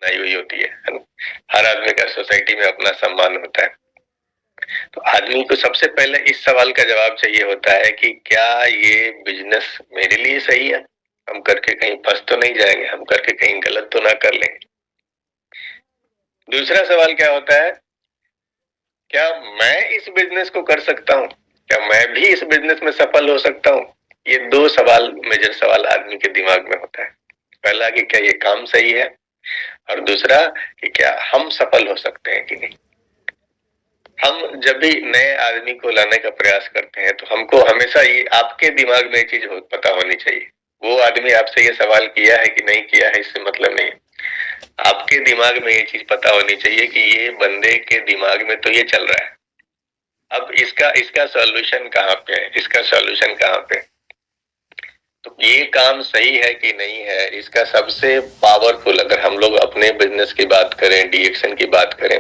नहीं हुई होती है ना? हर आदमी का सोसाइटी में अपना सम्मान होता है। तो आदमी को सबसे पहले इस सवाल का जवाब चाहिए होता है कि क्या ये बिजनेस मेरे लिए सही है? हम करके कहीं फंस तो नहीं जाएंगे, हम करके कहीं गलत तो ना कर लेंगे। दूसरा सवाल क्या होता है, क्या मैं इस बिजनेस को कर सकता हूँ? क्या मैं भी इस बिजनेस में सफल हो सकता हूँ? ये दो सवाल, मेजर सवाल आदमी के दिमाग में होता है। पहला कि क्या ये काम सही है, और दूसरा कि क्या हम सफल हो सकते हैं कि नहीं। हम जब भी नए आदमी को लाने का प्रयास करते हैं तो हमको हमेशा ये आपके दिमाग में ये चीज पता होनी चाहिए। वो आदमी आपसे ये सवाल किया है कि नहीं किया है इससे मतलब नहीं, आपके दिमाग में ये चीज पता होनी चाहिए कि ये बंदे के दिमाग में तो ये चल रहा है। अब इसका इसका सॉल्यूशन कहाँ पे है, इसका सॉल्यूशन कहाँ पे? तो ये काम सही है कि नहीं है, इसका सबसे पावरफुल, अगर हम लोग अपने बिजनेस की बात करें, डीएक्शन की बात करें,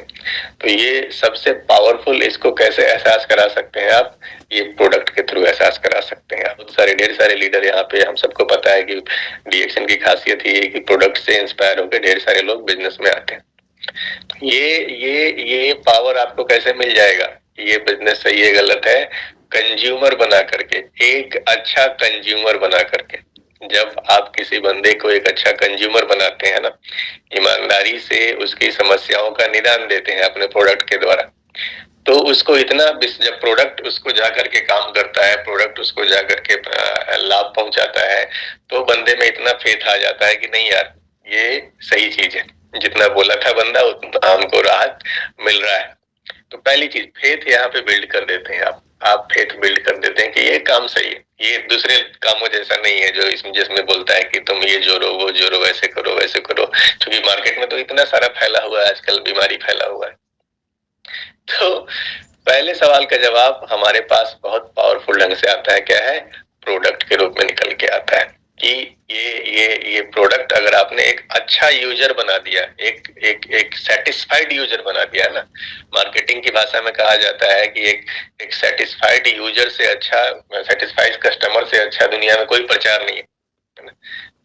तो ये सबसे पावरफुल, इसको कैसे एहसास करा सकते हैं आप? ये प्रोडक्ट के थ्रू एहसास करा सकते हैं। बहुत सारे ढेर सारे लीडर यहाँ पे, हम सबको पता है कि डीएक्शन की खासियत ये है कि प्रोडक्ट से इंस्पायर होकर ढेर सारे लोग बिजनेस में आते हैं। ये पावर आपको कैसे मिल जाएगा? ये बिजनेस सही है गलत है, कंज्यूमर बना करके, एक अच्छा कंज्यूमर बना करके। जब आप किसी बंदे को एक अच्छा कंज्यूमर बनाते हैं ना, ईमानदारी से उसकी समस्याओं का निदान देते हैं अपने प्रोडक्ट के द्वारा, तो उसको इतना, जब प्रोडक्ट उसको जाकर के काम करता है, प्रोडक्ट उसको जाकर के लाभ पहुंचाता है, तो बंदे में इतना फेथ आ जाता है कि नहीं यार ये सही चीज है, जितना बोला था बंदा उतना हमको राहत मिल रहा है। तो पहली चीज फेथ यहाँ पे बिल्ड कर देते हैं आप फेथ बिल्ड कर देते हैं कि ये काम सही है, ये दूसरे कामों जैसा नहीं है जो इसमें जिसमें बोलता है कि तुम ये जोड़ो वो जोड़ो, ऐसे करो वैसे करो, क्योंकि मार्केट में तो इतना सारा फैला हुआ है, आजकल बीमारी फैला हुआ है। तो पहले सवाल का जवाब हमारे पास बहुत पावरफुल ढंग से आता है, क्या है? प्रोडक्ट के रूप में निकल के आता है कि ये प्रोडक्ट अगर आपने एक अच्छा यूजर बना दिया, एक सेटिस्फाइड यूजर बना दिया ना, मार्केटिंग की भाषा में कहा जाता है कि एक सेटिस्फाइड यूजर से अच्छा, सेटिस्फाइड कस्टमर से अच्छा दुनिया में कोई प्रचार नहीं है।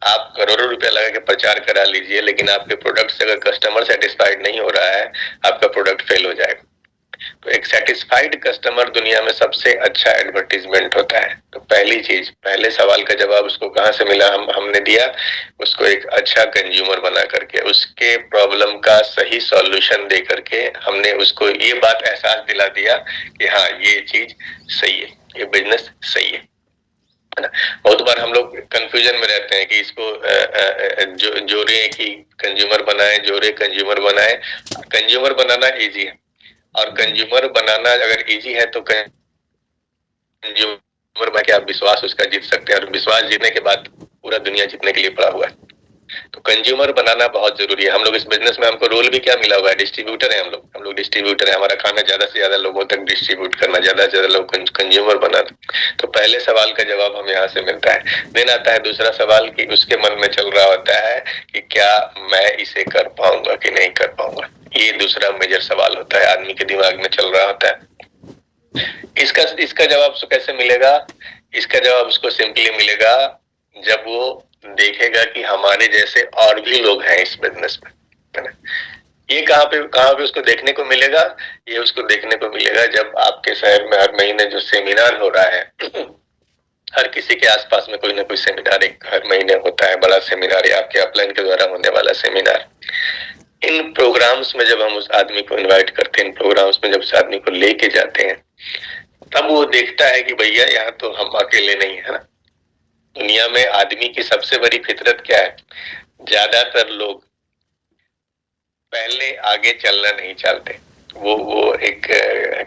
आप करोड़ों रुपया लगा के प्रचार करा लीजिए, लेकिन आपके प्रोडक्ट से अगर कस्टमर सेटिस्फाइड नहीं हो रहा है, आपका प्रोडक्ट फेल हो जाएगा। तो एक सेटिस्फाइड कस्टमर दुनिया में सबसे अच्छा एडवर्टीजमेंट होता है। तो पहली चीज, पहले सवाल का जवाब उसको कहाँ से मिला? हमने दिया उसको एक अच्छा कंज्यूमर बना करके, उसके प्रॉब्लम का सही सॉल्यूशन दे करके हमने उसको ये बात एहसास दिला दिया कि हाँ ये चीज सही है, ये बिजनेस सही है ना। बहुत बार हम लोग कंफ्यूजन में रहते हैं कि इसको जोड़े कि कंज्यूमर बनाए, जोड़े कंज्यूमर बनाए। कंज्यूमर बनाना इजी है, और कंज्यूमर बनाना अगर इजी है तो कंज्यूमर बना के आप विश्वास उसका जीत सकते हैं, और विश्वास जीतने के बाद पूरा दुनिया जीतने के लिए पड़ा हुआ है। तो कंज्यूमर बनाना बहुत जरूरी है। हम लोग इस बिजनेस में, हमको रोल भी क्या मिला हुआ है? डिस्ट्रीब्यूटर है हम लोग डिस्ट्रीब्यूटर है। हमारा काम है ज्यादा से ज्यादा लोगों तक डिस्ट्रीब्यूट करना, ज्यादा से ज्यादा लोग कंज्यूमर बनाना। तो पहले सवाल का जवाब हमें यहाँ से मिलता है। देन आता है दूसरा सवाल कि उसके मन में चल रहा होता है कि क्या मैं इसे कर पाऊंगा कि नहीं कर पाऊंगा। ये दूसरा मेजर सवाल होता है, आदमी के दिमाग में चल रहा होता है। इसका जवाब उसको कैसे मिलेगा? इसका जवाब उसको सिंपली मिलेगा जब वो देखेगा कि हमारे जैसे और भी लोग हैं इस बिजनेस में, है ना। ये कहाँ पे उसको देखने को मिलेगा? ये उसको देखने को मिलेगा जब आपके शहर में हर महीने जो सेमिनार हो रहा है हर किसी के आसपास में कोई ना कोई सेमिनार एक हर महीने होता है, बड़ा सेमिनार या आपके अपलाइन के द्वारा होने वाला सेमिनार। इन प्रोग्राम्स में जब हम उस आदमी को इनवाइट करते हैं, इन प्रोग्राम्स में जब उस आदमी को लेके जाते हैं, तब वो देखता है कि भैया यहाँ तो हम अकेले नहीं है ना। दुनिया में आदमी की सबसे बड़ी फितरत क्या है? ज्यादातर लोग पहले आगे चलना नहीं चाहते। वो एक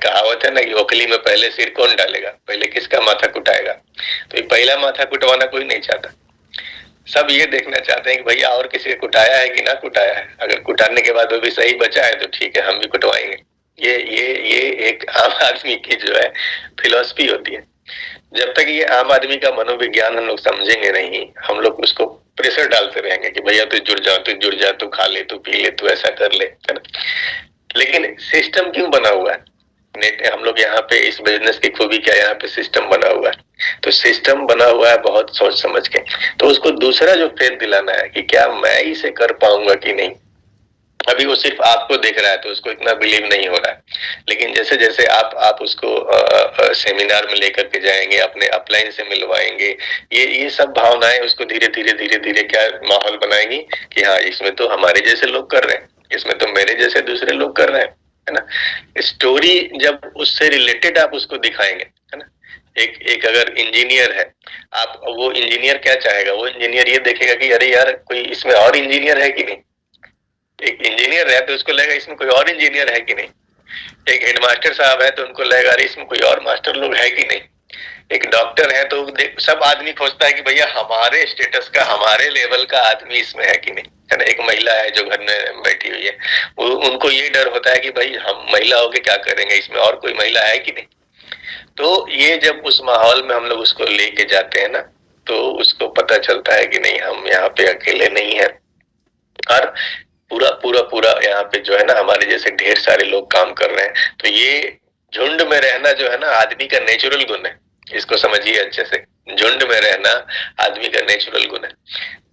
कहावत है ना कि ओखली में पहले सिर कौन डालेगा, पहले किसका माथा कुटाएगा। तो ये पहला माथा कुटवाना कोई नहीं चाहता। सब ये देखना चाहते हैं कि भैया और किसी को कुटाया है कि ना कुटाया है। अगर कुटाने के बाद वो भी सही बचा है तो ठीक है, हम भी कुटवाएंगे। ये एक आम आदमी की जो है फिलॉसफी होती है। जब तक ये आम आदमी का मनोविज्ञान हम लोग समझेंगे नहीं, हम लोग उसको प्रेशर डालते रहेंगे कि भैया तू जुड़ जा, तू खा ले, तू पी ले, तू ऐसा कर ले, है ना। लेकिन सिस्टम क्यों बना हुआ है? हम लोग यहाँ पे इस बिजनेस की खूबी क्या, यहाँ पे सिस्टम बना हुआ है। तो सिस्टम बना हुआ है बहुत सोच समझ के। तो उसको दूसरा जो फेथ दिलाना है कि क्या मैं इसे कर पाऊंगा कि नहीं, अभी वो सिर्फ आपको देख रहा है तो उसको इतना बिलीव नहीं हो रहा है, लेकिन जैसे जैसे आप उसको सेमिनार में लेकर के जाएंगे, अपने अपलाइन से मिलवाएंगे, ये सब भावनाएं उसको धीरे धीरे धीरे धीरे क्या माहौल बनाएंगी कि हाँ इसमें तो हमारे जैसे लोग कर रहे हैं, इसमें तो मेरे जैसे दूसरे लोग कर रहे हैं, है ना। स्टोरी जब उससे रिलेटेड आप उसको दिखाएंगे, है ना। एक अगर इंजीनियर है, आप वो इंजीनियर क्या चाहेगा, वो इंजीनियर ये देखेगा कि अरे यार कोई इसमें और इंजीनियर है कि नहीं। एक इंजीनियर है तो उसको लगेगा इसमें कोई और इंजीनियर है कि नहीं। एक हेडमास्टर साहब है तो उनको लगेगा अरे इसमें कोई और मास्टर लोग है कि नहीं। एक डॉक्टर है तो सब आदमी खोजता है कि भैया हमारे स्टेटस का, हमारे लेवल का आदमी इसमें है कि नहीं, है ना। एक महिला है जो घर में बैठी हुई है, उनको ये डर होता है कि भाई हम महिला होके क्या करेंगे, इसमें और कोई महिला है कि नहीं। तो ये जब उस माहौल में हम लोग उसको लेके जाते हैं ना, तो उसको पता चलता है कि नहीं हम यहाँ पे अकेले नहीं है, और पूरा पूरा पूरा यहाँ पे जो है ना हमारे जैसे ढेर सारे लोग काम कर रहे हैं। तो ये झुंड में रहना जो है ना आदमी का नेचुरल गुण है, इसको समझिए अच्छे से। झुंड में रहना आदमी का नेचुरल गुण है।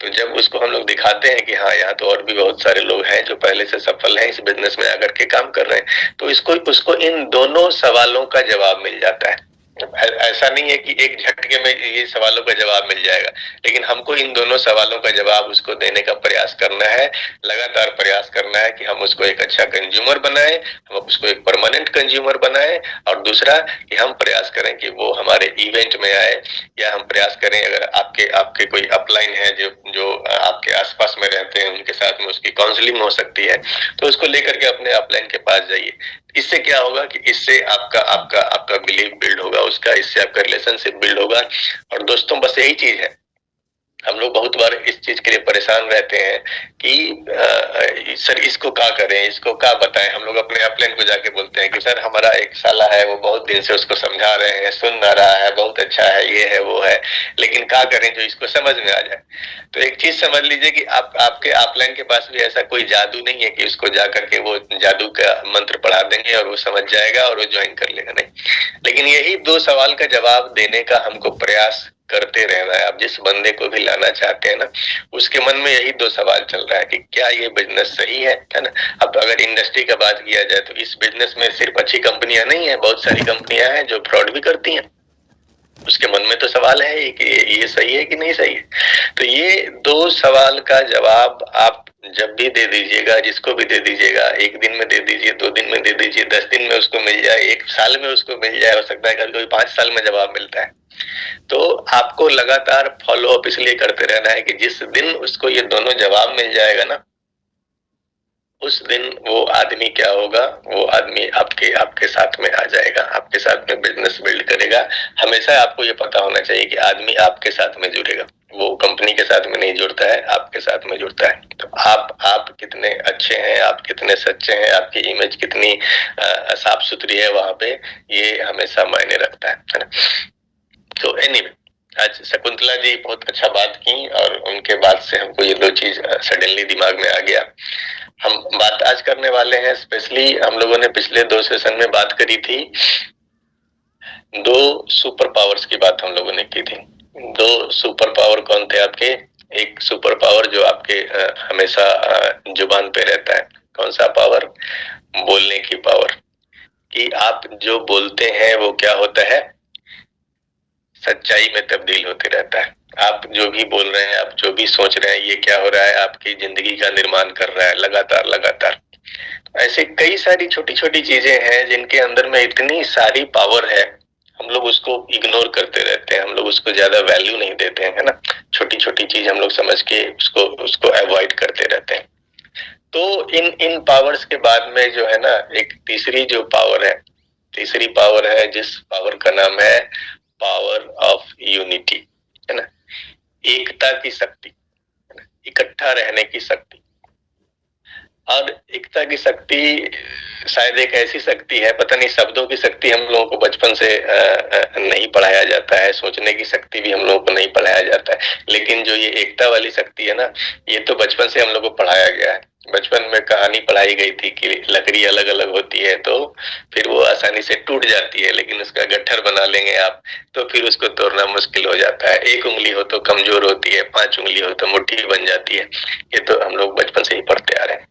तो जब उसको हम लोग दिखाते हैं कि हाँ यहाँ तो और भी बहुत सारे लोग हैं जो पहले से सफल हैं, इस बिजनेस में आकर के काम कर रहे हैं, तो इसको उसको इन दोनों सवालों का जवाब मिल जाता है। ऐसा नहीं है कि एक झटके में ये सवालों का जवाब मिल जाएगा, लेकिन हमको इन दोनों सवालों का जवाब उसको देने का प्रयास करना है, लगातार प्रयास करना है कि हम उसको एक अच्छा कंज्यूमर बनाए, हम उसको एक परमानेंट कंज्यूमर बनाए, और दूसरा कि हम प्रयास करें कि वो हमारे इवेंट में आए, या हम प्रयास करें अगर आपके आपके कोई अपलाइन है जो जो आपके आसपास में रहते हैं, उनके साथ में उसकी काउंसलिंग हो सकती है, तो उसको लेकर के अपने अपलाइन के पास जाइए। इससे क्या होगा कि इससे आपका आपका आपका बिलीव बिल्ड होगा उसका, इससे आपका रिलेशनशिप बिल्ड होगा। और दोस्तों बस यही चीज है, हम लोग बहुत बार इस चीज के लिए परेशान रहते हैं कि सर इसको क्या करें, इसको क्या बताएं। हम लोग अपने अपलाइन को जाके बोलते हैं कि सर हमारा एक साला है, वो बहुत दिन से उसको समझा रहे हैं, सुन ना रहा है, बहुत अच्छा है, ये है वो है, लेकिन क्या करें जो इसको समझ में आ जाए। तो एक चीज समझ लीजिए कि आपके अपलाइन के पास भी ऐसा कोई जादू नहीं है कि उसको जा करके वो जादू का मंत्र पढ़ा देंगे और वो समझ जाएगा और वो ज्वाइन कर लेगा, नहीं। लेकिन यही दो सवाल का जवाब देने का हमको प्रयास करते रहना है। आप जिस बंदे को भी लाना चाहते हैं ना, उसके मन में यही दो सवाल चल रहा है कि क्या ये बिजनेस सही है ना। अब अगर इंडस्ट्री का बात किया जाए तो इस बिजनेस में सिर्फ अच्छी कंपनियां नहीं है, बहुत सारी कंपनियां हैं जो फ्रॉड भी करती हैं। उसके मन में तो सवाल है कि ये सही है कि नहीं सही है। तो ये दो सवाल का जवाब आप जब भी दे दीजिएगा, जिसको भी दे दीजिएगा, एक दिन में दे दीजिए, 2 दिन में दे दीजिए, 10 दिन में उसको मिल जाए, 1 साल में उसको मिल जाए, हो सकता है कभी कभी 5 साल में जवाब मिलता है। तो आपको लगातार फॉलो अप इसलिए करते रहना है कि जिस दिन उसको ये दोनों जवाब मिल जाएगा ना, उस दिन वो आदमी क्या होगा, वो आदमी आपके आपके साथ में आ जाएगा, आपके साथ में बिजनेस बिल्ड करेगा। हमेशा आपको ये पता होना चाहिए कि आदमी आपके साथ में जुड़ेगा, वो कंपनी के साथ में नहीं जुड़ता है, आपके साथ में जुड़ता है। तो आप कितने अच्छे हैं, आप कितने सच्चे हैं, आपकी इमेज कितनी साफ सुथरी है वहां पे, ये हमेशा मायने रखता है ना। तो एनीवे आज शकुंतला जी बहुत अच्छा बात की, और उनके बाद से हमको ये दो चीज सडनली दिमाग में आ गया। हम बात आज करने वाले हैं, स्पेशली हम लोगों ने पिछले 2 सेशन में बात करी थी, 2 सुपर पावर्स की बात हम लोगों ने की थी। 2 सुपर पावर कौन थे आपके? एक सुपर पावर जो आपके हमेशा जुबान पे रहता है। कौन सा पावर? बोलने की पावर, कि आप जो बोलते हैं वो क्या होता है, सच्चाई में तब्दील होते रहता है। आप जो भी बोल रहे हैं, आप जो भी सोच रहे हैं, ये क्या हो रहा है, आपकी जिंदगी का निर्माण कर रहा है लगातार लगातार। ऐसे कई सारी छोटी छोटी चीजें हैं जिनके अंदर में इतनी सारी पावर है, हम लोग उसको इग्नोर करते रहते हैं, हम लोग उसको ज्यादा वैल्यू नहीं देते हैं, है ना। छोटी छोटी चीज हम लोग समझ के उसको उसको अवॉइड करते रहते हैं। तो इन पावर्स के बाद में जो है ना, एक तीसरी जो पावर है, तीसरी पावर है जिस पावर का नाम है पावर ऑफ यूनिटी, है ना। एकता की शक्ति, इकट्ठा रहने की शक्ति। और एकता की शक्ति शायद एक ऐसी शक्ति है, पता नहीं, शब्दों की शक्ति हम लोगों को बचपन से नहीं पढ़ाया जाता है, सोचने की शक्ति भी हम लोगों को नहीं पढ़ाया जाता है, लेकिन जो ये एकता वाली शक्ति है ना, ये तो बचपन से हम लोग को पढ़ाया गया है। बचपन में कहानी पढ़ाई गई थी कि लकड़ी अलग अलग होती है तो फिर वो आसानी से टूट जाती है, लेकिन उसका गट्ठर बना लेंगे आप तो फिर उसको तोड़ना मुश्किल हो जाता है। 1 उंगली हो तो कमजोर होती है, 5 उंगली हो तो मुट्ठी बन जाती है। ये तो हम लोग बचपन से ही पढ़ते आ रहे हैं।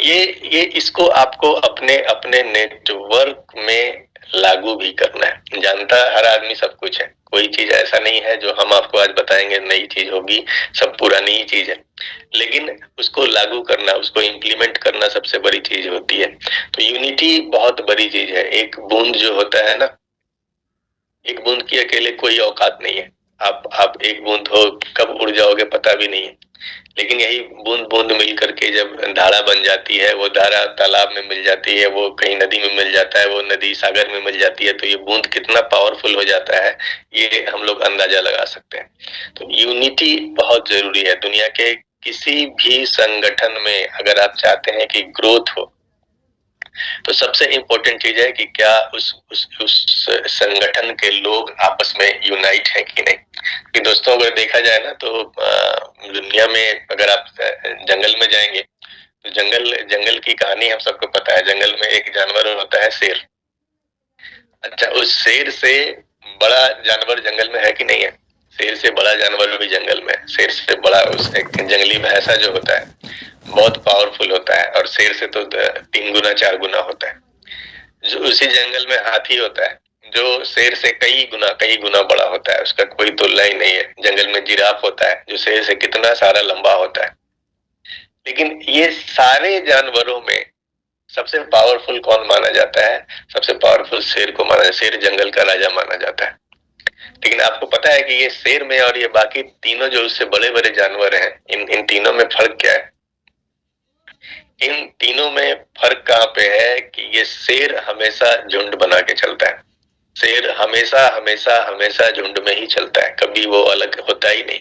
ये इसको आपको अपने अपने नेटवर्क में लागू भी करना है। जानता हर आदमी सब कुछ है, कोई चीज ऐसा नहीं है जो हम आपको आज बताएंगे नई चीज होगी, सब पुरानी ही चीज है, लेकिन उसको लागू करना, उसको इम्प्लीमेंट करना सबसे बड़ी चीज होती है। तो यूनिटी बहुत बड़ी चीज है। एक बूंद जो होता है ना, एक बूंद की अकेले कोई औकात नहीं है। आप एक बूंद हो, कब उड़ जाओगे पता भी नहीं है, लेकिन यही बूंद बूंद मिल करके जब धारा बन जाती है, वो धारा तालाब में मिल जाती है, वो कहीं नदी में मिल जाता है, वो नदी सागर में मिल जाती है, तो ये बूंद कितना पावरफुल हो जाता है ये हम लोग अंदाजा लगा सकते हैं। तो यूनिटी बहुत जरूरी है। दुनिया के किसी भी संगठन में अगर आप चाहते हैं कि ग्रोथ हो, तो सबसे इम्पोर्टेंट चीज है कि क्या उस संगठन के लोग आपस में यूनाइट है कि नहीं। कि दोस्तों अगर देखा जाए ना तो दुनिया में अगर आप जंगल में जाएंगे तो जंगल की कहानी हम सबको पता है। जंगल में एक जानवर होता है शेर। अच्छा, उस शेर से बड़ा जानवर जंगल में है कि नहीं है? शेर से बड़ा जानवर भी जंगल में है। शेर से बड़ा उस एक जंगली भैंसा जो होता है बहुत पावरफुल होता है, और शेर से तो 3 गुना 4 गुना होता है। जो उसी जंगल में हाथी होता है जो शेर से कई गुना बड़ा होता है, उसका कोई तुलना ही नहीं है। जंगल में जिराफ होता है जो शेर से कितना सारा लंबा होता है। लेकिन ये सारे जानवरों में सबसे पावरफुल कौन माना जाता है? सबसे पावरफुल शेर को माना, शेर जंगल का राजा माना जाता है। लेकिन आपको पता है कि ये शेर में और ये बाकी तीनों जो उससे बड़े बड़े जानवर हैं, इन तीनों में फर्क क्या है? इन तीनों में फर्क कहाँ पे है कि ये शेर हमेशा झुंड बना के चलता है। शेर हमेशा हमेशा हमेशा झुंड में ही चलता है, कभी वो अलग होता ही नहीं।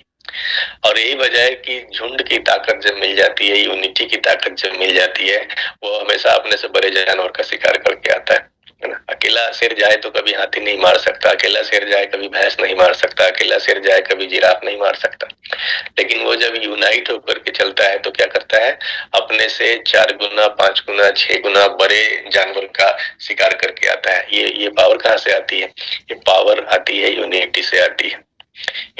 और यही वजह है कि झुंड की ताकत जब मिल जाती है, यूनिटी की ताकत जब मिल जाती है, वो हमेशा अपने से बड़े जानवर का शिकार करके आता है ना। अकेला शेर जाए तो कभी हाथी नहीं मार सकता, अकेला शेर जाए कभी भैंस नहीं मार सकता, अकेला शेर जाए कभी जिराफ नहीं मार सकता। लेकिन वो जब यूनाइट होकर के चलता है तो क्या करता है? अपने से 4 गुना 5 गुना 6 गुना बड़े जानवर का शिकार करके आता है। ये पावर कहाँ से आती है? ये पावर आती है यूनिटी से आती है।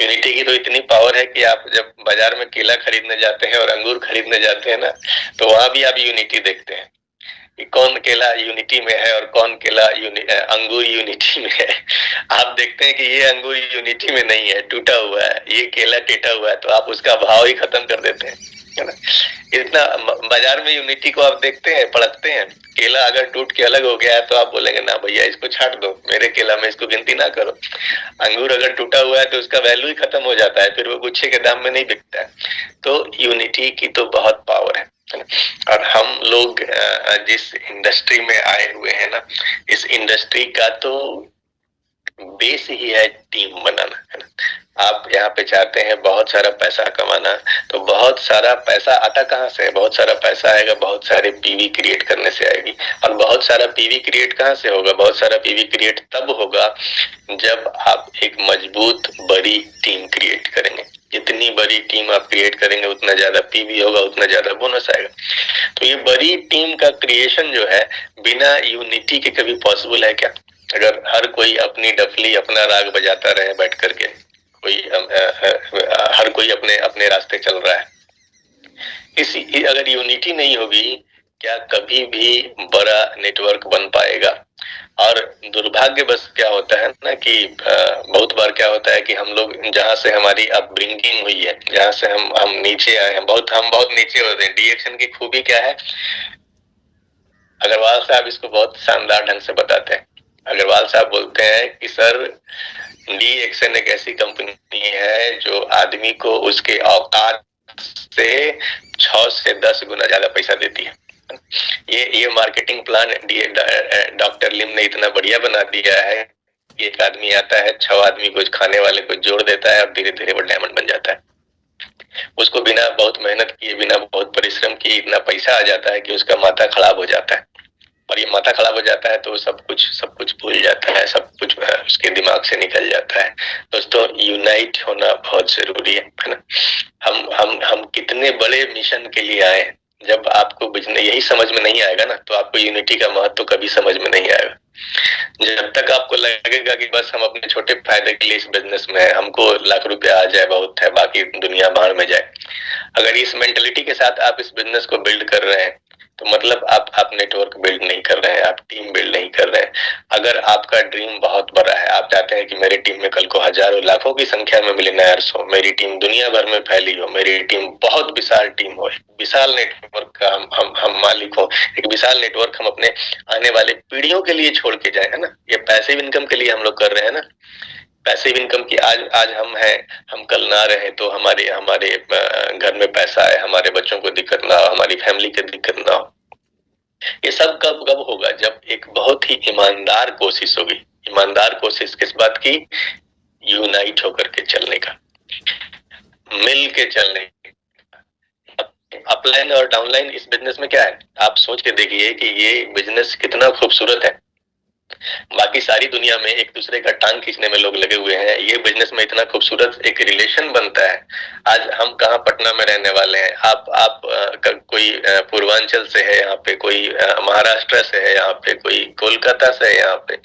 यूनिटी की तो इतनी पावर है कि आप जब बाजार में केला खरीदने जाते हैं और अंगूर खरीदने जाते हैं ना, तो वहां भी आप यूनिटी देखते हैं कि कौन केला यूनिटी में है और कौन केला अंगूर यूनिटी में है। आप देखते हैं कि ये अंगूर यूनिटी में नहीं है, टूटा हुआ है, ये केला टेटा हुआ है, तो आप उसका भाव ही खत्म कर देते हैं, है ना। इतना बाजार में यूनिटी को आप देखते हैं, परखते हैं। केला अगर टूट के अलग हो गया है तो आप बोलेंगे ना भैया इसको छाट दो, मेरे केला में इसको गिनती ना करो। अंगूर अगर टूटा हुआ है तो उसका वैल्यू ही खत्म हो जाता है, फिर वो गुच्छे के दाम में नहीं बिकता है। तो यूनिटी की तो बहुत पावर है ना। और हम लोग जिस इंडस्ट्री में आए हुए हैं ना, इस इंडस्ट्री का तो बेस ही है टीम बनाना, है ना। आप यहाँ पे चाहते हैं बहुत सारा पैसा कमाना, तो बहुत सारा पैसा आता कहाँ से? बहुत सारा पैसा आएगा बहुत सारे पीवी क्रिएट करने से आएगी। और बहुत सारा पीवी क्रिएट कहाँ से होगा? बहुत सारा पीवी क्रिएट तब होगा जब आप एक मजबूत बड़ी टीम क्रिएट करेंगे। जितनी बड़ी टीम आप क्रिएट करेंगे उतना ज्यादा पीवी होगा, उतना ज्यादा बोनस आएगा। तो ये बड़ी टीम का क्रिएशन जो है बिना यूनिटी के कभी पॉसिबल है क्या? अगर हर कोई अपनी डफली अपना राग बजाता रहे बैठ करके, हर कोई अपने अपने रास्ते चल रहा है, इसी अगर यूनिटी नहीं होगी, क्या कभी भी बड़ा नेटवर्क बन पाएगा? और दुर्भाग्य बस क्या होता है ना कि बहुत बार क्या होता है कि हम लोग जहाँ से हमारी अपब्रिंगिंग हुई है, जहाँ से हम नीचे आए हैं, हम बहुत नीचे होते हैं। डी एक्शन की खूबी क्या है? अग्रवाल साहब इसको बहुत शानदार ढंग से बताते हैं। अग्रवाल साहब बोलते हैं कि सर, डी एक्शन एक ऐसी कंपनी है जो आदमी को उसके औकात से 6 से 10 गुना ज्यादा पैसा देती है। ये मार्केटिंग प्लान डॉक्टर लिम ने इतना बढ़िया बना दिया है कि एक आदमी आता है, 6 आदमी को खाने वाले को जोड़ देता है और धीरे धीरे वो डायमंड बन जाता है। उसको बिना बहुत मेहनत किए, बिना बहुत परिश्रम किए इतना पैसा आ जाता है कि उसका माथा खराब हो जाता है। और ये माथा खराब हो जाता है तो सब कुछ भूल जाता है, सब कुछ उसके दिमाग से निकल जाता है। दोस्तों, यूनाइट होना बहुत जरूरी है ना। हम कितने बड़े मिशन के लिए आए हैं। जब आपको यही समझ में नहीं आएगा ना, तो आपको यूनिटी का महत्व कभी समझ में नहीं आएगा। जब तक आपको लगेगा कि बस हम अपने छोटे फायदे के लिए इस बिजनेस में है, हमको लाख रुपया आ जाए बहुत है, बाकी दुनिया भाड़ में जाए, अगर इस मेंटलिटी के साथ आप इस बिजनेस को बिल्ड कर रहे हैं तो मतलब आप नेटवर्क बिल्ड नहीं कर रहे हैं, आप टीम बिल्ड नहीं कर रहे हैं। अगर आपका ड्रीम बहुत बड़ा है, आप चाहते हैं कि मेरी टीम में कल को हजारों लाखों की संख्या में मिलियनेयर्स हो, मेरी टीम दुनिया भर में फैली हो, मेरी टीम बहुत विशाल टीम हो, विशाल नेटवर्क का हम मालिक हो, एक विशाल नेटवर्क हम अपने आने वाले पीढ़ियों के लिए छोड़ के जाए, है ना। ये पैसिव इनकम के लिए हम लोग कर रहे हैं ना, पैसिव इनकम की आज आज हम हैं, हम कल ना रहे तो हमारे हमारे घर में पैसा आए, हमारे बच्चों को दिक्कत ना हो, हमारी फैमिली को दिक्कत ना हो। ये सब कब कब होगा? जब एक बहुत ही ईमानदार कोशिश होगी। ईमानदार कोशिश किस बात की? यूनाइट होकर के चलने का, मिल के चलने का। अपलाइन और डाउनलाइन इस बिजनेस में क्या है, आप सोच के देखिए कि ये बिजनेस कितना खूबसूरत है। बाकी सारी दुनिया में एक दूसरे का टांग खींचने में लोग लगे हुए हैं, ये बिजनेस में इतना खूबसूरत एक रिलेशन बनता है। आज हम कहाँ पटना में रहने वाले हैं, आप कोई पूर्वांचल से है, यहाँ पे कोई महाराष्ट्र से है, यहाँ पे कोई कोलकाता से है यहाँ पे,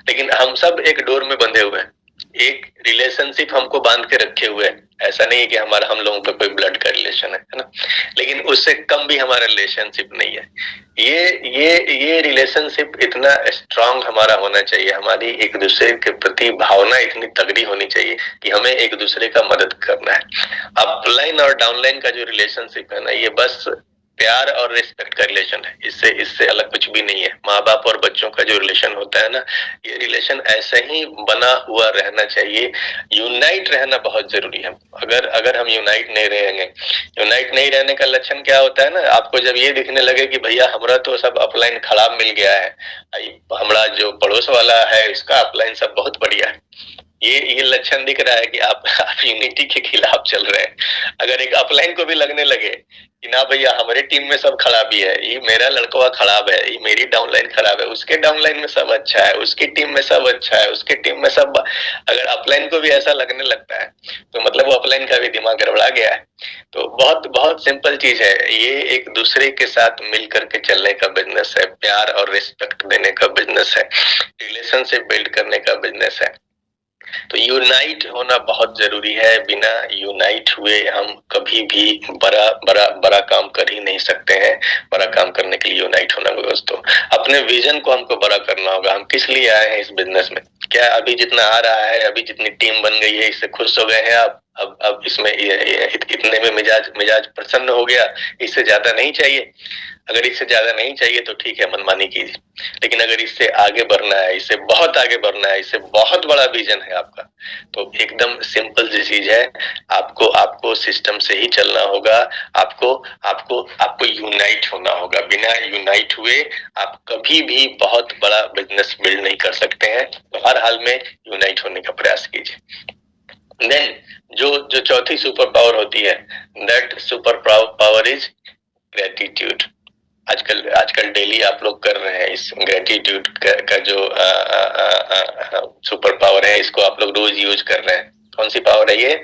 लेकिन हम सब एक डोर में बंधे हुए हैं, एक रिलेशनशिप हमको बांध के रखे हुए हैं। ऐसा नहीं है कि हमारा हम लोगों का कोई ब्लड का रिलेशन है ना, लेकिन उससे कम भी हमारा रिलेशनशिप नहीं है। ये रिलेशनशिप इतना स्ट्रांग हमारा होना चाहिए, हमारी एक दूसरे के प्रति भावना इतनी तगड़ी होनी चाहिए कि हमें एक दूसरे का मदद करना है। अपलाइन और डाउनलाइन का जो रिलेशनशिप है ना, ये बस प्यार और रिस्पेक्ट का रिलेशन है, इससे इससे अलग कुछ भी नहीं है। माँ बाप और बच्चों का जो रिलेशन होता है ना, ये रिलेशन ऐसे ही बना हुआ रहना चाहिए। यूनाइट रहना बहुत जरूरी है। अगर अगर हम यूनाइट नहीं रहेंगे, यूनाइट नहीं रहने का लक्षण क्या होता है ना, आपको जब ये दिखने लगे कि भैया हमारा तो सब अपलाइन खराब मिल गया है, हमारा जो पड़ोस वाला है इसका अपलाइन सब बहुत बढ़िया है, ये लक्षण दिख रहा है कि आप यूनिटी के खिलाफ चल रहे हैं। अगर एक अपलाइन को भी लगने लगे कि ना भैया हमारे टीम में सब खराबी है, ये मेरा लड़का खराब है, ये मेरी डाउनलाइन खराब है, उसके डाउनलाइन में सब अच्छा है, उसकी टीम में सब अच्छा है, उसके टीम में सब, अगर अपलाइन को भी ऐसा लगने लगता है तो मतलब वो अपलाइन का भी दिमाग गड़बड़ा गया है। तो बहुत बहुत सिंपल चीज है, ये एक दूसरे के साथ मिल करके चलने का बिजनेस है, प्यार और रिस्पेक्ट देने का बिजनेस है, रिलेशनशिप बिल्ड करने का बिजनेस है। तो यूनाइट होना बहुत जरूरी है। बिना यूनाइट हुए हम कभी भी बड़ा बड़ा बड़ा काम कर ही नहीं सकते हैं। बड़ा काम करने के लिए यूनाइट होना होगा दोस्तों। अपने विजन को हमको बड़ा करना होगा। हम किस लिए आए हैं इस बिजनेस में? क्या अभी जितना आ रहा है, अभी जितनी टीम बन गई है, इससे खुश हो गए हैं आप? अब इसमें इतने में मिजाज प्रसन्न हो गया, इससे ज्यादा नहीं चाहिए। अगर इससे ज्यादा नहीं चाहिए तो ठीक है, मनमानी कीजिए, लेकिन अगर इससे आगे बढ़ना है, इससे बहुत आगे बढ़ना है, इससे बहुत बड़ा विजन है आपका, तो एकदम सिंपल सी चीज है, आपको सिस्टम से ही चलना होगा। आपको आपको आपको यूनाइट होना होगा। बिना यूनाइट हुए आप कभी भी बहुत बड़ा बिजनेस बिल्ड नहीं कर सकते हैं। तो हर हाल में यूनाइट होने का प्रयास कीजिए। देन जो चौथी सुपर पावर होती है, that super power is gratitude. आजकल डेली आप लोग कर रहे हैं इस ग्रेटिट्यूड का जो सुपर पावर है, इसको आप लोग रोज यूज कर रहे हैं। कौन सी पावर है ये?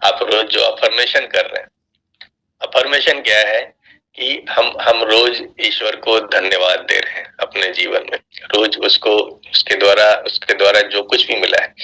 आप रोज जो अफर्मेशन कर रहे हैं। अफर्मेशन क्या है कि हम रोज ईश्वर को धन्यवाद दे रहे हैं अपने जीवन में, रोज उसके द्वारा जो कुछ भी मिला है।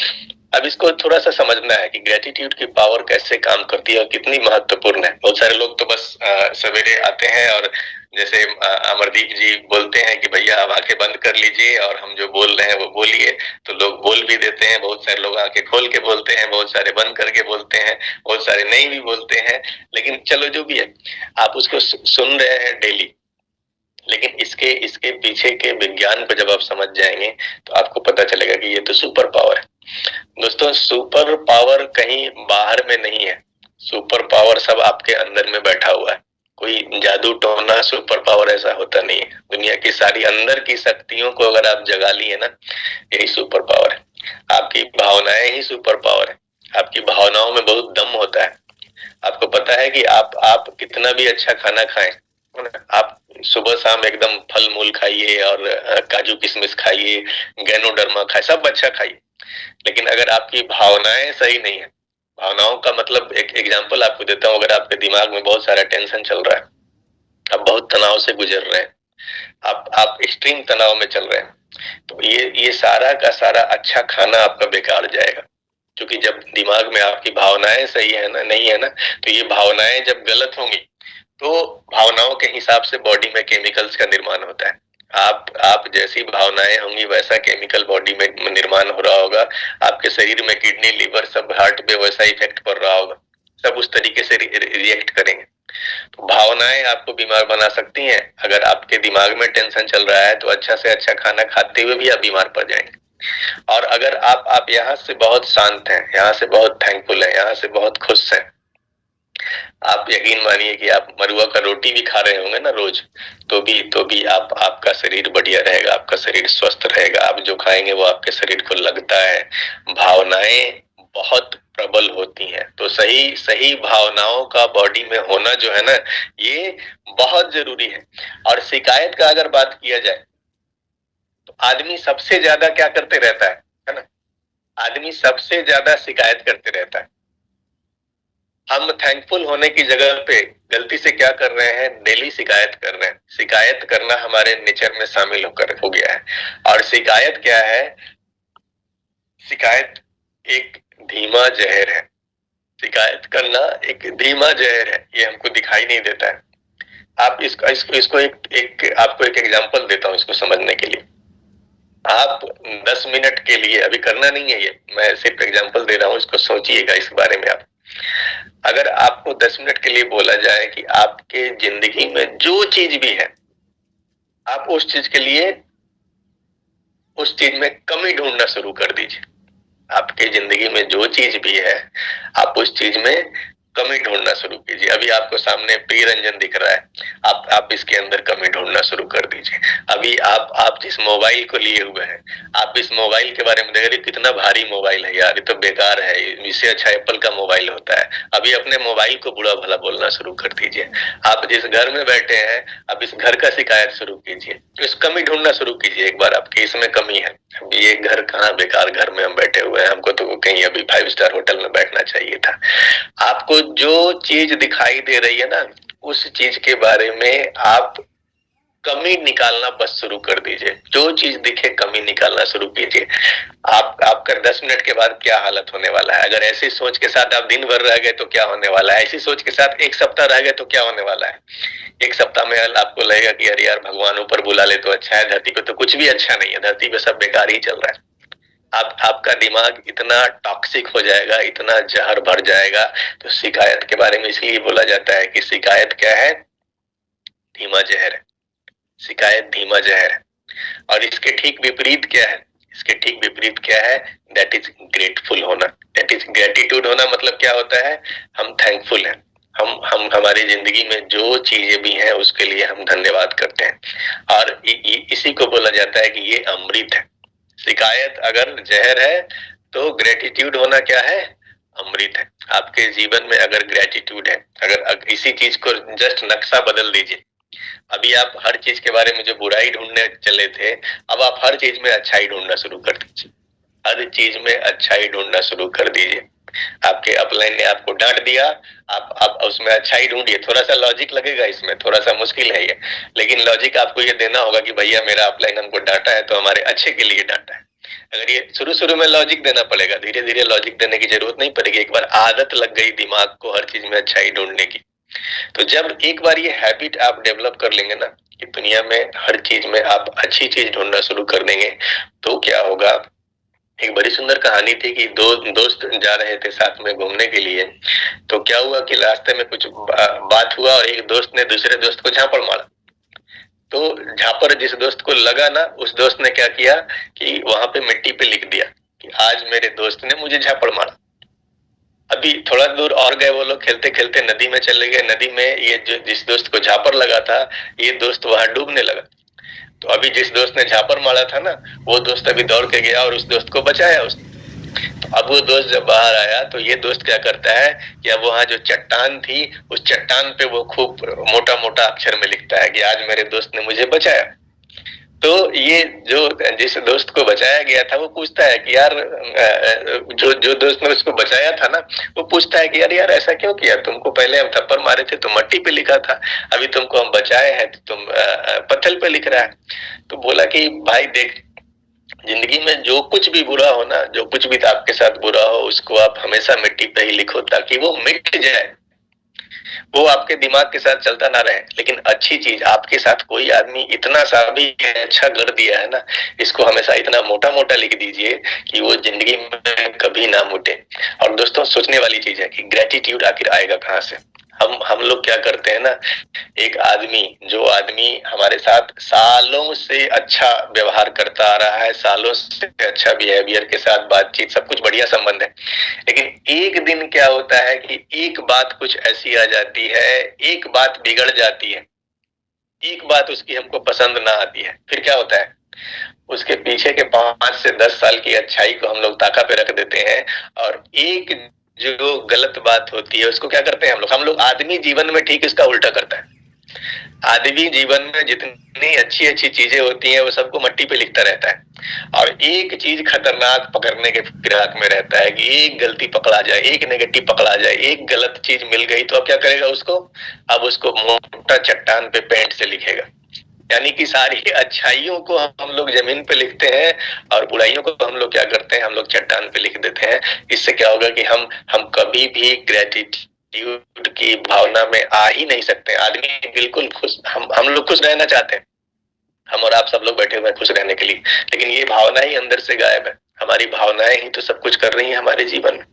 अब इसको थोड़ा सा समझना है कि ग्रेटिट्यूड की पावर कैसे काम करती है और कितनी महत्वपूर्ण है। बहुत सारे लोग तो बस सवेरे आते हैं और जैसे अमरदीप जी बोलते हैं कि भैया आप आंखें बंद कर लीजिए और हम जो बोल रहे हैं वो बोलिए, तो लोग बोल भी देते हैं। बहुत सारे लोग आंखें खोल के बोलते हैं, बहुत सारे बंद करके बोलते हैं, बहुत सारे नहीं भी बोलते हैं, लेकिन चलो जो भी है, आप उसको सुन रहे हैं डेली। लेकिन इसके पीछे के विज्ञान को जब आप समझ जाएंगे तो आपको पता चलेगा कि ये तो सुपर पावर है। दोस्तों, सुपर पावर कहीं बाहर में नहीं है, सुपर पावर सब आपके अंदर में बैठा हुआ है। कोई जादू टोना सुपर पावर ऐसा होता नहीं है। दुनिया की सारी अंदर की शक्तियों को अगर आप जगा लिए ना, यही सुपर पावर है। आपकी भावनाएं ही सुपर पावर है। आपकी भावनाओं में बहुत दम होता है। आपको पता है कि आप कितना भी अच्छा खाना खाएं, आप सुबह शाम एकदम फल मूल खाइए और काजू किशमिश खाइए, गैनोडर्मा खाइए, सब अच्छा खाइए, लेकिन अगर आपकी भावनाएं सही नहीं है, भावनाओं का मतलब एक एग्जांपल आपको देता हूँ। अगर आपके दिमाग में बहुत सारा टेंशन चल रहा है, आप बहुत तनाव से गुजर रहे हैं, आप एक्सट्रीम तनाव में चल रहे हैं, तो ये सारा का सारा अच्छा खाना आपका बेकार जाएगा। क्योंकि जब दिमाग में आपकी भावनाएं सही है ना, नहीं है ना, तो ये भावनाएं जब गलत होंगी तो भावनाओं के हिसाब से बॉडी में केमिकल्स का निर्माण होता है। आप जैसी भावनाएं होंगी वैसा केमिकल बॉडी में निर्माण हो रहा होगा। आपके शरीर में किडनी, लिवर, सब हार्ट पे वैसा इफेक्ट पड़ रहा होगा, सब उस तरीके से रिएक्ट करेंगे। तो भावनाएं आपको बीमार बना सकती हैं। अगर आपके दिमाग में टेंशन चल रहा है तो अच्छा से अच्छा खाना खाते हुए भी आप बीमार पड़ जाएंगे। और अगर आप यहाँ से बहुत शांत हैं, यहाँ से बहुत थैंकफुल हैं, यहाँ से बहुत खुश हैं, आप यकीन मानिए कि आप मरुआ का रोटी भी खा रहे होंगे ना रोज, तो भी आपका शरीर बढ़िया रहेगा, आपका शरीर स्वस्थ रहेगा। आप जो खाएंगे वो आपके शरीर को लगता है। भावनाएं बहुत प्रबल होती हैं, तो सही भावनाओं का बॉडी में होना जो है ना, ये बहुत जरूरी है। और शिकायत का अगर बात किया जाए तो आदमी सबसे ज्यादा क्या करते रहता है ना? आदमी सबसे ज्यादा शिकायत करते रहता है। हम थैंकफुल होने की जगह पे गलती से क्या कर रहे हैं? डेली शिकायत कर रहे हैं। शिकायत करना हमारे नेचर में शामिल हो गया है। और शिकायत क्या है? शिकायत एक धीमा जहर है। शिकायत करना एक धीमा जहर है, ये हमको दिखाई नहीं देता है। आप इसको आपको एक एग्जांपल देता हूँ इसको समझने के लिए। आप 10 मिनट के लिए, अभी करना नहीं है ये, मैं सिर्फ एग्जांपल दे रहा हूँ, इसको सोचिएगा इस बारे में आप। अगर आपको 10 मिनट के लिए बोला जाए कि आपके जिंदगी में जो चीज भी है, आप उस चीज के लिए, उस चीज में कमी ढूंढना शुरू कर दीजिए। आपके जिंदगी में जो चीज भी है, आप उस चीज में कमी ढूंढना शुरू कीजिए। अभी आपको सामने प्रिय रंजन दिख रहा है, आप इसके अंदर कमी ढूंढना शुरू कर दीजिए। अभी आप जिस मोबाइल को लिए हुए हैं, आप इस मोबाइल के बारे में देख रहे, कितना भारी मोबाइल है यार, ये तो बेकार है, इससे अच्छा एप्पल का मोबाइल होता है। अभी अपने मोबाइल को बुरा भला बोलना शुरू कर दीजिए। आप जिस घर में बैठे हैं, अब इस घर का शिकायत शुरू कीजिए, इस कमी ढूंढना शुरू कीजिए एक बार, आपकी इसमें कमी है। ये घर कहाँ, बेकार घर में हम बैठे हुए हैं, हमको तो कहीं अभी 5 स्टार होटल में बैठना चाहिए था। आपको जो चीज दिखाई दे रही है ना, उस चीज के बारे में आप कमी निकालना बस शुरू कर दीजिए। जो चीज दिखे कमी निकालना शुरू कीजिए। आपका 10 मिनट के बाद क्या हालत होने वाला है? अगर ऐसी सोच के साथ आप दिन भर रह गए तो क्या होने वाला है? ऐसी सोच के साथ एक सप्ताह रह गए तो क्या होने वाला है? एक सप्ताह में आपको लगेगा कि अरे यार भगवान ऊपर बुला ले तो अच्छा है, धरती पे तो कुछ भी अच्छा नहीं है, धरती पे सब बेकार ही चल रहा है। आपका दिमाग इतना टॉक्सिक हो जाएगा, इतना जहर भर जाएगा। तो शिकायत के बारे में इसलिए बोला जाता है कि शिकायत क्या है? धीमा जहर है। शिकायत धीमा जहर है। और इसके ठीक विपरीत क्या है? इसके ठीक विपरीत क्या है? दैट इज ग्रेटफुल होना। दैट इज ग्रेटिट्यूड होना। मतलब क्या होता है? हम थैंकफुल हैं। हम हमारी जिंदगी में जो चीजें भी हैं उसके लिए हम धन्यवाद करते हैं। और इसी को बोला जाता है कि ये अमृत है। शिकायत अगर जहर है तो ग्रेटिट्यूड होना क्या है? अमृत है। आपके जीवन में अगर ग्रेटिट्यूड है, अगर इसी चीज को जस्ट नक्शा बदल दीजिए। अभी आप हर चीज के बारे में जो बुराई ढूंढने चले थे, अब आप हर चीज में अच्छाई ढूंढना शुरू कर दीजिए। हर चीज में अच्छाई ढूंढना शुरू कर दीजिए। आपके अपलाइन ने आपको डांट दिया, आप उसमें अच्छाई ढूंढिए। थोड़ा सा लॉजिक लगेगा इसमें, थोड़ा सा मुश्किल है ये, लेकिन लॉजिक आपको ये देना होगा कि भैया मेरा अपलाइन हमको डांटा है तो हमारे अच्छे के लिए डांटा है। अगर ये शुरू में लॉजिक देना पड़ेगा, धीरे धीरे लॉजिक देने की जरूरत नहीं पड़ेगी। एक बार आदत लग गई दिमाग को हर चीज में अच्छाई ढूंढने की, तो जब एक बार ये हैबिट आप डेवलप कर लेंगे ना कि दुनिया में हर चीज में आप अच्छी चीज ढूंढना शुरू कर देंगे, तो क्या होगा? एक बड़ी सुंदर कहानी थी कि दो दोस्त जा रहे थे साथ में घूमने के लिए। तो क्या हुआ कि रास्ते में कुछ बात हुआ और एक दोस्त ने दूसरे दोस्त को झापड़ मारा। तो झापड़ जिस दोस्त को लगा ना, उस दोस्त ने क्या किया कि वहां पे मिट्टी पे लिख दिया कि आज मेरे दोस्त ने मुझे झापड़ मारा। अभी थोड़ा दूर और गए वो लोग, खेलते खेलते नदी में चले गए। नदी में ये जो जिस दोस्त को झापड़ लगा था, ये दोस्त वहां डूबने लगा। तो अभी जिस दोस्त ने झापड़ मारा था ना, वो दोस्त अभी दौड़ के गया और उस दोस्त को बचाया उसने। तो अब वो दोस्त जब बाहर आया तो ये दोस्त क्या करता है कि अब वहां जो चट्टान थी, उस चट्टान पे वो खूब मोटा मोटा अक्षर में लिखता है कि आज मेरे दोस्त ने मुझे बचाया। तो ये जो जिस दोस्त को बचाया गया था वो पूछता है कि यार, जो दोस्त ने उसको बचाया था ना, वो पूछता है कि यार ऐसा क्यों किया? तुमको पहले हम थप्पड़ मारे थे तो मट्टी पे लिखा था, अभी तुमको हम बचाए हैं तो तुम पत्थर पे लिख रहा है। तो बोला कि भाई देख, जिंदगी में जो कुछ भी बुरा हो ना, जो कुछ भी आपके साथ बुरा हो, उसको आप हमेशा मिट्टी पे ही लिखो ताकि वो मिट जाए। वो आपके दिमाग के साथ चलता ना रहे, लेकिन अच्छी चीज आपके साथ कोई आदमी इतना सा भी अच्छा कर दिया है ना, इसको हमेशा इतना मोटा मोटा लिख दीजिए कि वो जिंदगी में कभी ना मुटे। और दोस्तों सोचने वाली चीज है कि ग्रेटिट्यूड आखिर आएगा कहाँ से। हम लोग क्या करते हैं ना, एक आदमी, जो आदमी हमारे साथ सालों से अच्छा व्यवहार करता आ रहा है, सालों से अच्छा बिहेवियर के साथ बातचीत, सब कुछ बढ़िया संबंध है, लेकिन एक दिन क्या होता है कि एक बात कुछ ऐसी आ जाती है, एक बात बिगड़ जाती है, एक बात उसकी हमको पसंद ना आती है, फिर क्या होता है, उसके पीछे के 5 से 10 साल की अच्छाई को हम लोग ताका पे रख देते हैं, और एक जो गलत बात होती है उसको क्या करते हैं हम लोग आदमी जीवन में ठीक इसका उल्टा करता है। आदमी जीवन में जितनी अच्छी अच्छी चीजें होती हैं वो सबको मट्टी पे लिखता रहता है, और एक चीज खतरनाक पकड़ने के फिराक में रहता है कि एक गलती पकड़ा जाए, एक नेगेटिव पकड़ा जाए, एक गलत चीज मिल गई तो अब क्या करेगा उसको, अब उसको मोटा चट्टान पे पेंट से लिखेगा। यानी कि सारी अच्छाइयों को हम लोग जमीन पे लिखते हैं और बुराइयों को हम लोग क्या करते हैं, हम लोग चट्टान पे लिख देते हैं। इससे क्या होगा कि हम कभी भी ग्रेटिट्यूड की भावना में आ ही नहीं सकते। आदमी बिल्कुल खुश, हम लोग खुश रहना चाहते हैं, हम और आप सब लोग बैठे हुए हैं खुश रहने के लिए, लेकिन ये भावना ही अंदर से गायब है। हमारी भावनाएं ही तो सब कुछ कर रही हैं हमारे जीवन में।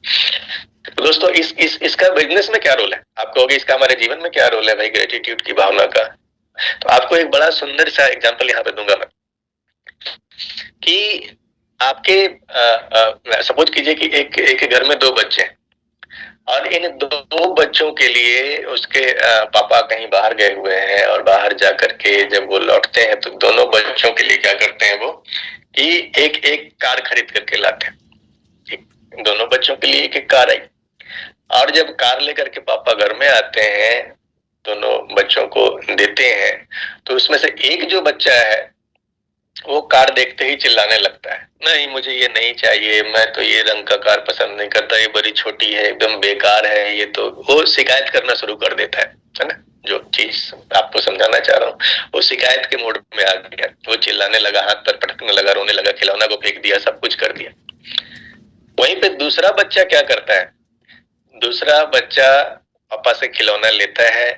तो दोस्तों इसका बिजनेस में क्या रोल है, आप कहोगे इसका हमारे जीवन में क्या रोल है भाई ग्रेटिट्यूड की भावना का। तो आपको एक बड़ा सुंदर सा एग्जांपल यहाँ पे दूंगा मैं, कि आपके सपोज कीजिए कि एक घर में 2 बच्चे हैं, और इन 2 बच्चों के लिए उसके पापा कहीं बाहर गए हुए हैं, और बाहर जा करके जब वो लौटते हैं तो दोनों बच्चों के लिए क्या करते हैं वो, कि एक एक कार खरीद करके लाते हैं। दोनों बच्चों के लिए एक एक कार आई, और जब कार लेकर के पापा घर में आते हैं, दोनों बच्चों को देते हैं, तो उसमें से एक जो बच्चा है वो कार देखते ही चिल्लाने लगता है, नहीं मुझे ये नहीं चाहिए, मैं तो ये रंग का कार पसंद नहीं करता, ये बड़ी छोटी है, एकदम बेकार है ये, तो वो शिकायत करना शुरू कर देता है ना। जो चीज आपको समझाना चाह रहा हूँ, वो शिकायत के मोड में आ गया, वो चिल्लाने लगा, हाथ पर पटकने लगा, रोने लगा, खिलौना को फेंक दिया, सब कुछ कर दिया। वहीं पे दूसरा बच्चा क्या करता है, दूसरा बच्चा पापा से खिलौना लेता है,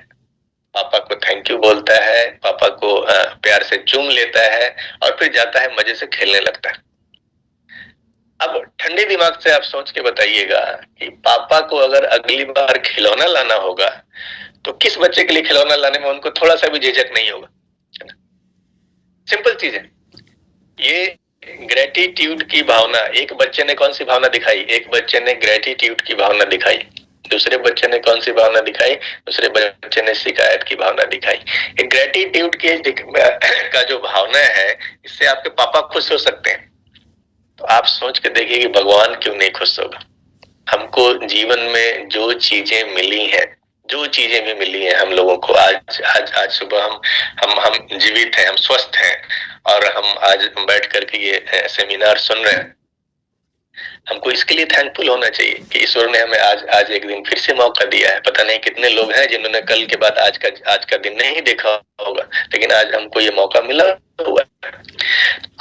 पापा को थैंक यू बोलता है, पापा को प्यार से चूम लेता है, और फिर जाता है मजे से खेलने लगता है। अब ठंडे दिमाग से आप सोच के बताइएगा कि पापा को अगर अगली बार खिलौना लाना होगा तो किस बच्चे के लिए खिलौना लाने में उनको थोड़ा सा भी झिझक नहीं होगा। सिंपल चीज है ये। ग्रेटिट्यूड की भावना, एक बच्चे ने कौन सी भावना दिखाई, एक बच्चे ने ग्रेटिट्यूड की भावना दिखाई, दूसरे बच्चे ने कौन सी भावना दिखाई, दूसरे बच्चे ने शिकायत की भावना दिखाई। एक ग्रेटिट्यूड के का जो भावना है, इससे आपके पापा खुश हो सकते हैं। तो आप सोच के देखिए कि भगवान क्यों नहीं खुश होगा। हमको जीवन में जो चीजें मिली हैं, जो चीजें भी मिली हैं हम लोगों को, आज सुबह हम जीवित हैं, हम स्वस्थ हैं, और हम आज बैठ करके ये सेमिनार सुन रहे हैं, हमको इसके लिए थैंकफुल होना चाहिए कि ईश्वर ने हमें आज एक दिन फिर से मौका दिया है। पता नहीं कितने लोग हैं जिन्होंने कल के बाद आज का दिन नहीं देखा होगा, लेकिन आज हमको ये मौका मिला हुआ है।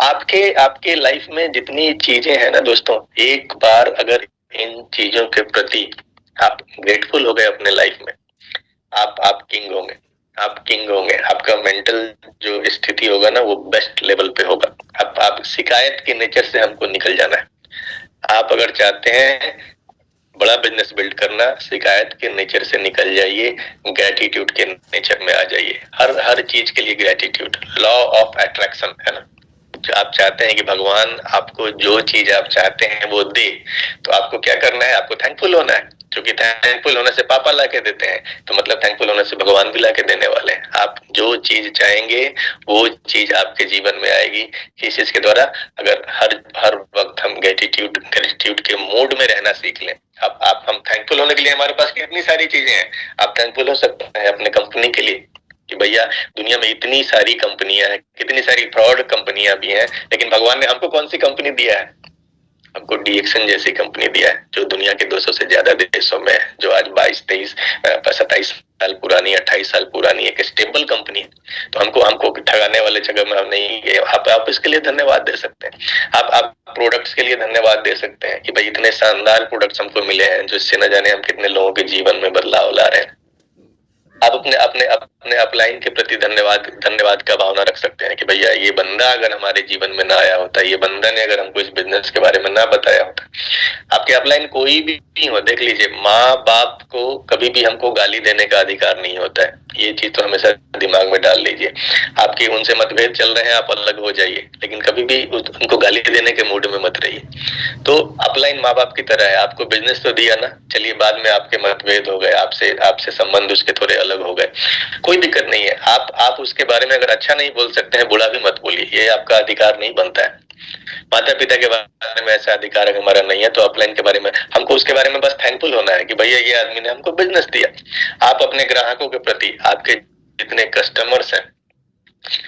आपके लाइफ में जितनी चीजें हैं ना दोस्तों, एक बार अगर इन चीजों के प्रति आप ग्रेटफुल हो गए अपने लाइफ में, आप किंग होंगे, आप किंग होंगे। आपका मेंटल जो स्थिति होगा ना वो बेस्ट लेवल पे होगा। आप शिकायत के नेचर से हमको निकल जाना है। आप अगर चाहते हैं बड़ा बिजनेस बिल्ड करना, शिकायत के नेचर से निकल जाइए, ग्रेटिट्यूड के नेचर में आ जाइए। हर चीज के लिए ग्रेटिट्यूड, लॉ ऑफ अट्रैक्शन है ना। आप चाहते हैं कि भगवान आपको जो चीज आप चाहते हैं वो दे, तो आपको क्या करना है, आपको थैंकफुल होना है। क्योंकि थैंकफुल होने से पापा ला के देते हैं, तो मतलब थैंकफुल होने से भगवान भी ला के देने वाले हैं। आप जो चीज चाहेंगे वो चीज आपके जीवन में आएगी। इस चीज के द्वारा अगर हर वक्त हम ग्रेटिट्यूड के मूड में रहना सीख लें। आप हम थैंकफुल होने के लिए हमारे पास कितनी सारी चीजें हैं। आप थैंकफुल हो सकते हैं अपने कंपनी के लिए कि भैया दुनिया में इतनी सारी कंपनियां हैं, कितनी सारी फ्रॉड कंपनियां भी हैं, लेकिन भगवान ने हमको कौन सी कंपनी दिया है, हमको डीएक्सन जैसी कंपनी दिया है, जो दुनिया के 200 से ज्यादा देशों में है, जो आज 22, 23, 27 साल पुरानी, 28 साल पुरानी एक स्टेबल कंपनी है। तो हमको ठगाने वाले जगह में हम नहीं गए। आप इसके लिए धन्यवाद दे सकते हैं। आप प्रोडक्ट्स के लिए धन्यवाद दे सकते हैं कि भाई इतने शानदार प्रोडक्ट्स हमको मिले हैं, जिससे न जाने हम कितने लोगों के जीवन में बदलाव ला रहे हैं। आप अपने अपने अपने अपलाइन के प्रति धन्यवाद धन्यवाद का भावना रख सकते हैं कि भैया ये बंदा अगर हमारे जीवन में ना आया होता, ये बंदा ने अगर हमको इस बिजनेस के बारे में ना बताया होता। आपके अपलाइन कोई भी हो, देख लीजिए, माँ बाप को कभी भी हमको गाली देने का अधिकार नहीं होता है, ये चीज तो हमेशा दिमाग में डाल लीजिए। आपके उनसे मतभेद चल रहे हैं, आप अलग हो जाइए, लेकिन कभी भी उनको गाली देने के मूड में मत रहिए। तो अपलाइन माँ बाप की तरह है, आपको बिजनेस तो दिया ना, चलिए बाद में आपके मतभेद हो गए, आपसे आपसे संबंध उसके थोड़े अलग हो गए, कोई दिक्कत नहीं है। आप उसके बारे में अगर अच्छा नहीं बोल सकते हैं, बुरा भी मत बोलिए, ये आपका अधिकार नहीं बनता है। माता पिता के बारे में ऐसा अधिकार अगर हमारा नहीं है, तो अपलाइन के बारे में हमको उसके बारे में बस थैंकफुल होना है कि भैया ये आदमी ने हमको बिजनेस दिया। आप अपने ग्राहकों के प्रति, आपके जितने कस्टमर्स हैं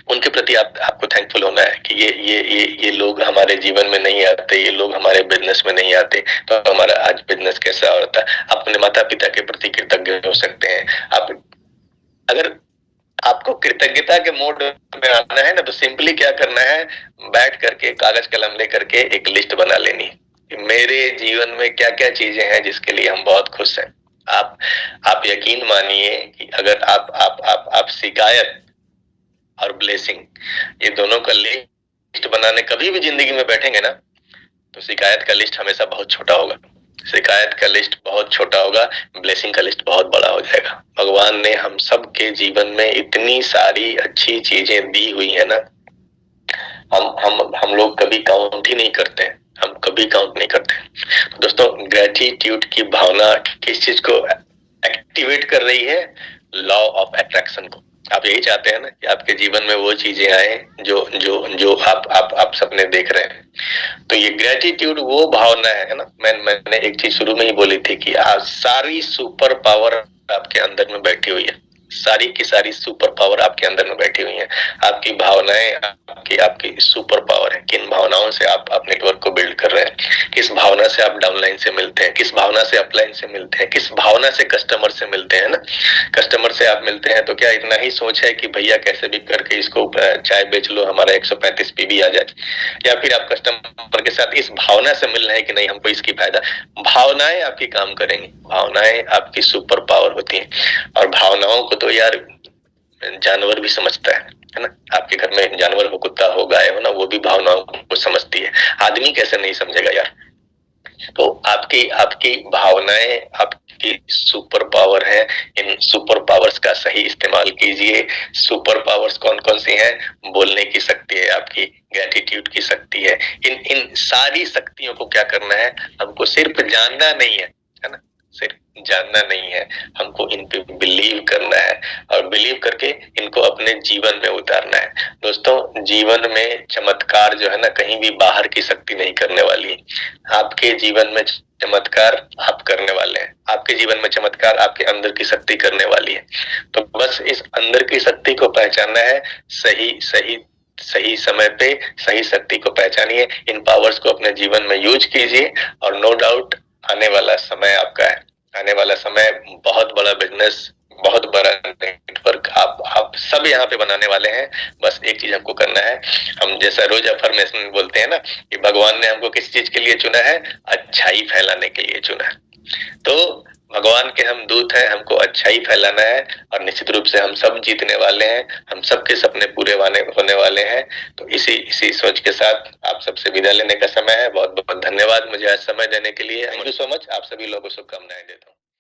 उनके प्रति आपको थैंकफुल होना है कि ये लोग हमारे जीवन में नहीं आते, ये लोग हमारे बिजनेस में नहीं आते, तो हमारा आज बिजनेस कैसा होता। अपने माता पिता के प्रति कृतज्ञ हो सकते हैं आप। अगर आपको कृतज्ञता के मोड में आना है ना, तो सिंपली क्या करना है, बैठ करके कागज कलम लेकर के एक लिस्ट बना लेनी कि मेरे जीवन में क्या क्या चीजें हैं जिसके लिए हम बहुत खुश हैं। आप यकीन मानिए कि अगर आप शिकायत और ब्लेसिंग, ये दोनों का लिस्ट बनाने कभी भी जिंदगी में बैठेंगे ना, तो शिकायत का लिस्ट हमेशा बहुत छोटा होगा, शिकायत का लिस्ट बहुत छोटा होगा, ब्लेसिंग का लिस्ट बहुत बड़ा हो जाएगा। भगवान ने हम सब के जीवन में इतनी सारी अच्छी चीजें दी हुई है ना, हम लोग कभी काउंट ही नहीं करते हैं, हम कभी काउंट नहीं करते। तो दोस्तों, ग्रेटिट्यूड की भावना किस चीज को एक्टिवेट कर रही है? लॉ ऑफ अट्रैक्शन को। आप यही चाहते हैं ना कि आपके जीवन में वो चीजें आए जो जो जो आप सपने देख रहे हैं। तो ये ग्रेटिट्यूड वो भावना है ना, मैंने एक चीज शुरू में ही बोली थी कि आज सारी सुपर पावर आपके अंदर में बैठी हुई है, सारी की सारी सुपर पावर आपके अंदर में बैठी हुई है। आपकी भावनाएं आपकी सुपर पावर है। किन भावनाओं से आप नेटवर्क को बिल्ड कर रहे हैं, किस भावना से आप डाउनलाइन से मिलते हैं, किस भावना से अपलाइन से मिलते हैं, किस भावना से कस्टमर से मिलते हैं ना। कस्टमर से आप मिलते हैं तो क्या इतना ही सोच है कि भैया कैसे भी करके इसको चाय बेच लो, हमारा 135 पीबी आ जाए, या फिर आप कस्टमर के साथ इस भावना से मिल रहे हैं कि नहीं हमको इसकी फायदा। भावनाएं आपकी काम करेंगी, भावनाएं आपकी सुपर पावर होती हैं। और भावनाओं को तो यार जानवर भी समझता है ना। आपके घर में जानवर हो, कुत्ता हो, गाय हो ना, वो भी भावनाओं को समझती है, आदमी कैसे नहीं समझेगा यार। तो आपकी आपकी भावनाएं आपकी सुपर पावर है। इन सुपर पावर्स का सही इस्तेमाल कीजिए। सुपर पावर्स कौन कौन सी हैं? बोलने की शक्ति है आपकी, ग्रेटिट्यूड की शक्ति है। इन इन सारी शक्तियों को क्या करना है? हमको सिर्फ जानना नहीं है ना, सिर्फ जानना नहीं है, हमको इन पे बिलीव करना है और बिलीव करके इनको अपने जीवन में उतारना है। दोस्तों, जीवन में चमत्कार जो है ना, कहीं भी बाहर की शक्ति नहीं करने वाली है। आपके जीवन में चमत्कार आप करने वाले हैं, आपके जीवन में चमत्कार आपके अंदर की शक्ति करने वाली है। तो बस इस अंदर की शक्ति को पहचानना है, सही सही सही समय पे सही शक्ति को पहचानिए, इन पावर्स को अपने जीवन में यूज कीजिए और नो डाउट आने वाला समय आपका है। आने वाला समय बहुत बड़ा बिजनेस, बहुत बड़ा नेटवर्क आप सब यहाँ पे बनाने वाले हैं। बस एक चीज हमको करना है, हम जैसा रोज अफर्मेशन बोलते हैं ना कि भगवान ने हमको किस चीज के लिए चुना है? अच्छाई फैलाने के लिए चुना है। तो भगवान के हम दूत हैं, हमको अच्छाई फैलाना है और निश्चित रूप से हम सब जीतने वाले हैं, हम सबके सपने पूरे होने वाले हैं। तो इसी सोच के साथ आप सबसे विदा लेने का समय है। बहुत बहुत धन्यवाद मुझे आज समय देने के लिए। Thank you so much. आप सभी लोगों को शुभकामनाएं देता हूँ।